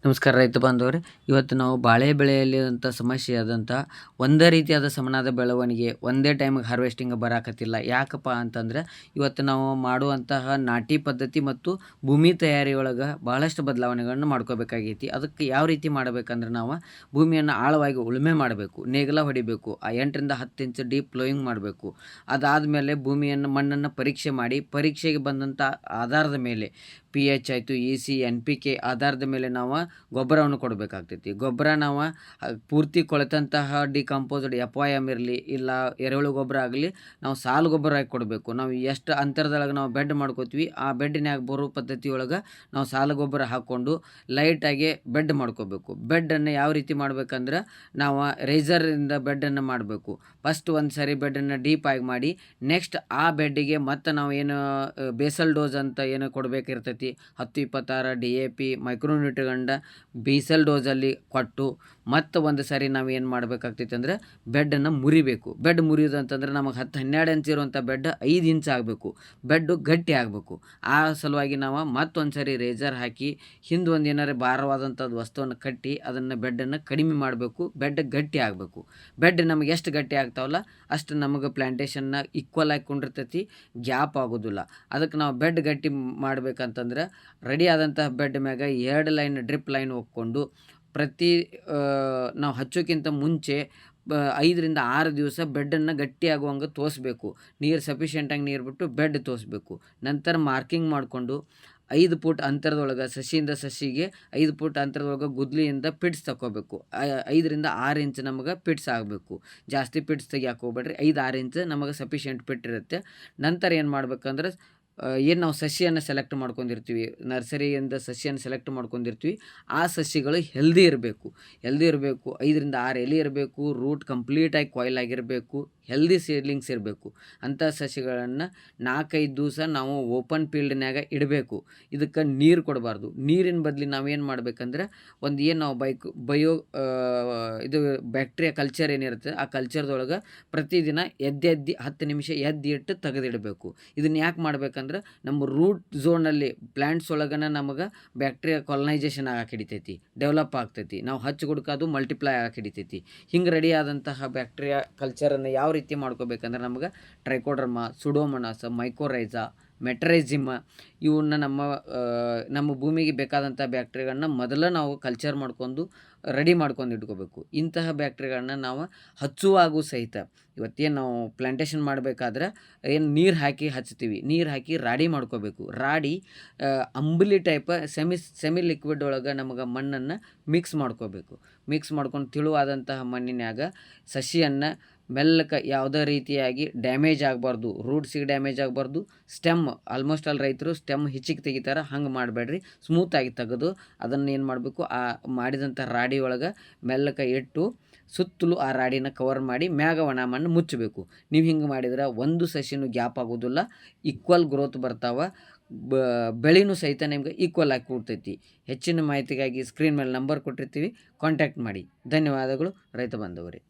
ನಮಸ್ಕಾರ ರೈತ ಬಾಂಧವರೇ. ಇವತ್ತು ನಾವು ಬಾಳೆ ಬೆಳೆಯಲ್ಲಿರುವಂಥ ಸಮಸ್ಯೆ ಆದಂಥ ಒಂದೇ ರೀತಿಯಾದ ಸಮನಾದ ಬೆಳವಣಿಗೆ ಒಂದೇ ಟೈಮಿಗೆ ಹಾರ್ವೆಸ್ಟಿಂಗ್ ಬರಾಕತ್ತಿಲ್ಲ. ಯಾಕಪ್ಪ ಅಂತಂದ್ರೆ ಇವತ್ತು ನಾವು ಮಾಡುವಂತಹ ನಾಟಿ ಪದ್ಧತಿ ಮತ್ತು ಭೂಮಿ ತಯಾರಿಯೊಳಗೆ ಭಾಳಷ್ಟು ಬದಲಾವಣೆಗಳನ್ನು ಮಾಡ್ಕೋಬೇಕಾಗೈತಿ. ಅದಕ್ಕೆ ಯಾವ ರೀತಿ ಮಾಡಬೇಕಂದ್ರೆ ನಾವು ಭೂಮಿಯನ್ನು ಆಳವಾಗಿ ಉಳುಮೆ ಮಾಡಬೇಕು, ನೇಗಿಲ ಹೊಡಿಬೇಕು, 8ರಿಂದ 10 ಇಂಚ್ ಡೀಪ್ ಪ್ಲೋಯಿಂಗ್ ಮಾಡಬೇಕು. ಅದಾದಮೇಲೆ ಮಣ್ಣನ್ನು ಪರೀಕ್ಷೆ ಮಾಡಿ ಪರೀಕ್ಷೆಗೆ ಬಂದಂಥ ಆಧಾರದ ಮೇಲೆ pH ಆಯಿತು, EC, NPK ಆಧಾರದ ಮೇಲೆ ನಾವು ಗೊಬ್ಬರವನ್ನು ಕೊಡಬೇಕಾಗ್ತೈತಿ. ಗೊಬ್ಬರ ನಾವು ಪೂರ್ತಿ ಕೊಳೆತಂತಹ ಡಿಕಂಪೋಸ್ಡ್ FYM ಇರಲಿ ಇಲ್ಲ ಎರೆಹುಳು ಗೊಬ್ಬರ ಆಗಲಿ ನಾವು ಸಾಲು ಗೊಬ್ಬರ ಆಗಿ ಕೊಡಬೇಕು. ನಾವು ಎಷ್ಟು ಅಂತರದೊಳಗೆ ನಾವು ಬೆಡ್ ಮಾಡ್ಕೋತೀವಿ ಆ ಬೆಡ್ಡಿನಾಗ ಬರೋ ಪದ್ಧತಿಯೊಳಗೆ ನಾವು ಸಾಲು ಗೊಬ್ಬರ ಹಾಕ್ಕೊಂಡು ಲೈಟಾಗಿ ಬೆಡ್ ಮಾಡ್ಕೋಬೇಕು. ಬೆಡ್ಡನ್ನು ಯಾವ ರೀತಿ ಮಾಡ್ಬೇಕಂದ್ರೆ ನಾವು ರೇಜರಿಂದ ಬೆಡ್ಡನ್ನು ಮಾಡಬೇಕು. ಫಸ್ಟ್ ಒಂದು ಸಾರಿ ಬೆಡ್ಡನ್ನು ಡೀಪಾಗಿ ಮಾಡಿ ನೆಕ್ಸ್ಟ್ ಆ ಬೆಡ್ಡಿಗೆ ಮತ್ತು ನಾವು ಏನು ಬೇಸಲ್ ಡೋಸ್ ಅಂತ ಏನು ಕೊಡಬೇಕಿರ್ತೈತಿ 10-26 DAP ಮೈಕ್ರೋನ್ಯೂಟ್ರಿಗಂಡ ಬೇಸಲ್ ಡೋಸಲ್ಲಿ ಕೊಟ್ಟು ಮತ್ತು ಒಂದು ಸಾರಿ ನಾವು ಏನು ಮಾಡಬೇಕಾಗ್ತೈತೆ ಅಂದರೆ ಬೆಡ್ಡನ್ನು ಮುರಿಬೇಕು. ಬೆಡ್ ಮುರಿಯೋದು ಅಂತಂದ್ರೆ ನಮಗೆ 10-12 ಇಂಚ್ ಇರುವಂಥ ಬೆಡ್ 5 ಇಂಚ್ ಆಗಬೇಕು. ಬೆಡ್ಡು ಗಟ್ಟಿ ಆಗಬೇಕು. ಆ ಸಲುವಾಗಿ ನಾವು ಮತ್ತೊಂದು ಸಾರಿ ರೇಜರ್ ಹಾಕಿ ಹಿಂದೆ ಒಂದು ಏನಾರು ಭಾರವಾದಂಥದ್ದು ವಸ್ತುವನ್ನು ಕಟ್ಟಿ ಅದನ್ನು ಬೆಡ್ಡನ್ನು ಕಡಿಮೆ ಮಾಡಬೇಕು. ಬೆಡ್ ಗಟ್ಟಿ ಆಗಬೇಕು. ಬೆಡ್ ನಮಗೆ ಎಷ್ಟು ಗಟ್ಟಿ ಆಗ್ತಾವಲ್ಲ ಅಷ್ಟು ನಮಗೆ ಪ್ಲ್ಯಾಂಟೇಷನ್ನ ಈಕ್ವಲ್ ಆಗಿ ಕೊಂಡಿರ್ತೈತಿ, ಗ್ಯಾಪ್ ಆಗೋದಿಲ್ಲ. ಅದಕ್ಕೆ ನಾವು ಬೆಡ್ ಗಟ್ಟಿ ಮಾಡಬೇಕಂತಂದ್ರೆ ರೆಡಿ ಆದಂತಹ ಬೆಡ್ ಮ್ಯಾಗ 2 ಲೈನ್ ಡ್ರಿಪ್ ಲೈನ್ ಹೋಗ್ಕೊಂಡು ಪ್ರತಿ ನಾವು ಹಚ್ಚೋಕ್ಕಿಂತ ಮುಂಚೆ 5ರಿಂದ 6 ದಿವಸ ಬೆಡ್ಡನ್ನು ಗಟ್ಟಿ ಆಗುವಂಗೆ ತೋರಿಸ್ಬೇಕು. ನೀರು ಸಫಿಷಿಯೆಂಟಾಗಿ ನೀರು ಬಿಟ್ಟು ಬೆಡ್ ತೋರಿಸ್ಬೇಕು. ನಂತರ ಮಾರ್ಕಿಂಗ್ ಮಾಡಿಕೊಂಡು 5 ಫುಟ್ ಅಂತರದೊಳಗೆ ಸಸಿಯಿಂದ ಸಸಿಗೆ 5 ಫುಟ್ ಅಂತರದೊಳಗೆ ಗುದ್ಲಿಯಿಂದ ಪಿಟ್ಸ್ ತಗೋಬೇಕು. 5ರಿಂದ 6 ಇಂಚ್ ನಮಗೆ ಪಿಟ್ಸ್ ಆಗಬೇಕು. ಜಾಸ್ತಿ ಪಿಟ್ಸ್ ತೆಗಿಯಾಕೆ ಹೋಗ್ಬೇಡ್ರಿ. 5-6 ಇಂಚ್ ನಮಗೆ ಸಫಿಷಿಯೆಂಟ್ ಪಿಟ್ ಇರುತ್ತೆ. ನಂತರ ಏನು ಮಾಡ್ಬೇಕಂದ್ರೆ ಏನು ನಾವು ಸಸಿಯನ್ನು ಸೆಲೆಕ್ಟ್ ಮಾಡ್ಕೊಂಡಿರ್ತೀವಿ, ನರ್ಸರಿಯಿಂದ ಸಸಿಯನ್ನು ಸೆಲೆಕ್ಟ್ ಮಾಡ್ಕೊಂಡಿರ್ತೀವಿ, ಆ ಸಸಿಗಳು ಹೆಲ್ದಿ ಇರಬೇಕು. 5ರಿಂದ 6 ಎಲೆ ಇರಬೇಕು. ರೂಟ್ ಕಂಪ್ಲೀಟಾಗಿ ಕಾಯಿಲ್ ಆಗಿರಬೇಕು. ಹೆಲ್ದಿ ಸೀಡ್ಲಿಂಗ್ಸ್ ಇರಬೇಕು. ಅಂಥ ಸಸಿಗಳನ್ನು 4-5 ದಿವಸ ನಾವು ಓಪನ್ ಫೀಲ್ಡ್ನ್ಯಾಗ ಇಡಬೇಕು. ಇದಕ್ಕೆ ನೀರು ಕೊಡಬಾರ್ದು. ನೀರಿನ ಬದಲಿ ನಾವೇನು ಮಾಡ್ಬೇಕಂದ್ರೆ ಒಂದು ಏನು ನಾವು ಬಯೋ ಇದು ಬ್ಯಾಕ್ಟೀರಿಯಾ ಕಲ್ಚರ್ ಏನಿರುತ್ತೆ ಆ ಕಲ್ಚರ್ದೊಳಗೆ ಪ್ರತಿದಿನ 10 ನಿಮಿಷ ಇಟ್ಟು ತೆಗೆದಿಡಬೇಕು. ಇದನ್ನು ಯಾಕೆ ಮಾಡ್ಬೇಕಂದ್ರೆ ನಮ್ಮ ರೂಟ್ ಝೋನಲ್ಲಿ ಪ್ಲ್ಯಾಂಟ್ಸ್ ಒಳಗನ ನಮಗೆ ಬ್ಯಾಕ್ಟೀರಿಯಾ ಕಾಲನೈಜೇಷನ್ ಆಗಕ್ಕೆ ಹಿಡಿತೈತಿ, ಡೆವಲಪ್ ಆಗ್ತೈತಿ. ನಾವು ಹಚ್ಚುಗುಡ್ಕದು ಮಲ್ಟಿಪ್ಲೈ ಆಗಕ್ಕೆ ಹಿಡಿತೈತಿ. ಹಿಂಗೆ ರೆಡಿ ಆದಂತಹ ಬ್ಯಾಕ್ಟೀರಿಯಾ ಕಲ್ಚರನ್ನು ಯಾವ ರೀತಿ ಮಾಡ್ಕೋಬೇಕಂದ್ರೆ ನಮಗೆ ಟ್ರೈಕೋಡರ್ಮಾ, ಸುಡೋಮೊನಾಸ್, ಮೈಕೋರೈಜಾ, ಮೆಟರೈಸಿಮ ಇವನ್ನ ನಮ್ಮ ಭೂಮಿಗೆ ಬೇಕಾದಂಥ ಬ್ಯಾಕ್ಟೀರಿಯಾಗಳನ್ನ ಮೊದಲು ನಾವು ಕಲ್ಚರ್ ಮಾಡ್ಕೊಂಡು ರೆಡಿ ಮಾಡ್ಕೊಂಡು ಇಟ್ಕೋಬೇಕು. ಇಂತಹ ಬ್ಯಾಕ್ಟೀರಿಯಾಗಳನ್ನ ನಾವು ಹಚ್ಚುವಾಗೂ ಸಹಿತ ಇವತ್ತೇನು ನಾವು ಪ್ಲ್ಯಾಂಟೇಷನ್ ಮಾಡಬೇಕಾದ್ರೆ ಏನು ನೀರು ಹಾಕಿ ಹಚ್ತೀವಿ, ನೀರು ಹಾಕಿ ರಾಡಿ ಮಾಡ್ಕೋಬೇಕು. ರಾಡಿ ಅಂಬಲಿ ಟೈಪ್ ಸೆಮಿ ಲಿಕ್ವಿಡ್ ಒಳಗೆ ನಮಗೆ ಮಣ್ಣನ್ನು ಮಿಕ್ಸ್ ಮಾಡ್ಕೋಬೇಕು. ಮಿಕ್ಸ್ ಮಾಡ್ಕೊಂಡು ತೆಳುವಾದಂತಹ ಮಣ್ಣಿನಾಗ ಸಸಿಯನ್ನು ಮೆಲ್ಲಕ್ಕೆ ಯಾವುದೇ ರೀತಿಯಾಗಿ ಡ್ಯಾಮೇಜ್ ಆಗಬಾರ್ದು, ರೂಟ್ಸಿಗೆ ಡ್ಯಾಮೇಜ್ ಆಗಬಾರ್ದು. ಸ್ಟೆಮ್ ಆಲ್ಮೋಸ್ಟ್ ಆಲ್ ರೈತರು ಸ್ಟೆಮ್ ಹೆಚ್ಚಿಗೆ ತೆಗಿತಾರೆ, ಹಂಗೆ ಮಾಡಬೇಡ್ರಿ. ಸ್ಮೂತಾಗಿ ತೆಗೆದು ಅದನ್ನು ಏನು ಮಾಡಬೇಕು, ಆ ಮಾಡಿದಂಥ ರಾಡಿ ಒಳಗೆ ಮೆಲ್ಲಕ್ಕೆ ಇಟ್ಟು ಸುತ್ತಲೂ ಆ ರಾಡಿನ ಕವರ್ ಮಾಡಿ ಮ್ಯಾಗ ಒಣ ಮಣ್ಣು ಮುಚ್ಚಬೇಕು. ನೀವು ಹಿಂಗೆ ಮಾಡಿದ್ರೆ ಒಂದು ಸಸಿನೂ ಗ್ಯಾಪ್ ಆಗೋದಿಲ್ಲ, ಈಕ್ವಲ್ ಗ್ರೋತ್ ಬರ್ತಾವೆ. ಬೆಳೆನೂ ಸಹಿತ ನಿಮ್ಗೆ ಈಕ್ವಲ್ ಆಗಿ ಕೂಡ್ತೈತಿ. ಹೆಚ್ಚಿನ ಮಾಹಿತಿಗಾಗಿ ಸ್ಕ್ರೀನ್ ಮೇಲೆ ನಂಬರ್ ಕೊಟ್ಟಿರ್ತೀವಿ, ಕಾಂಟ್ಯಾಕ್ಟ್ ಮಾಡಿ. ಧನ್ಯವಾದಗಳು ರೈತ ಬಾಂಧವರೇ.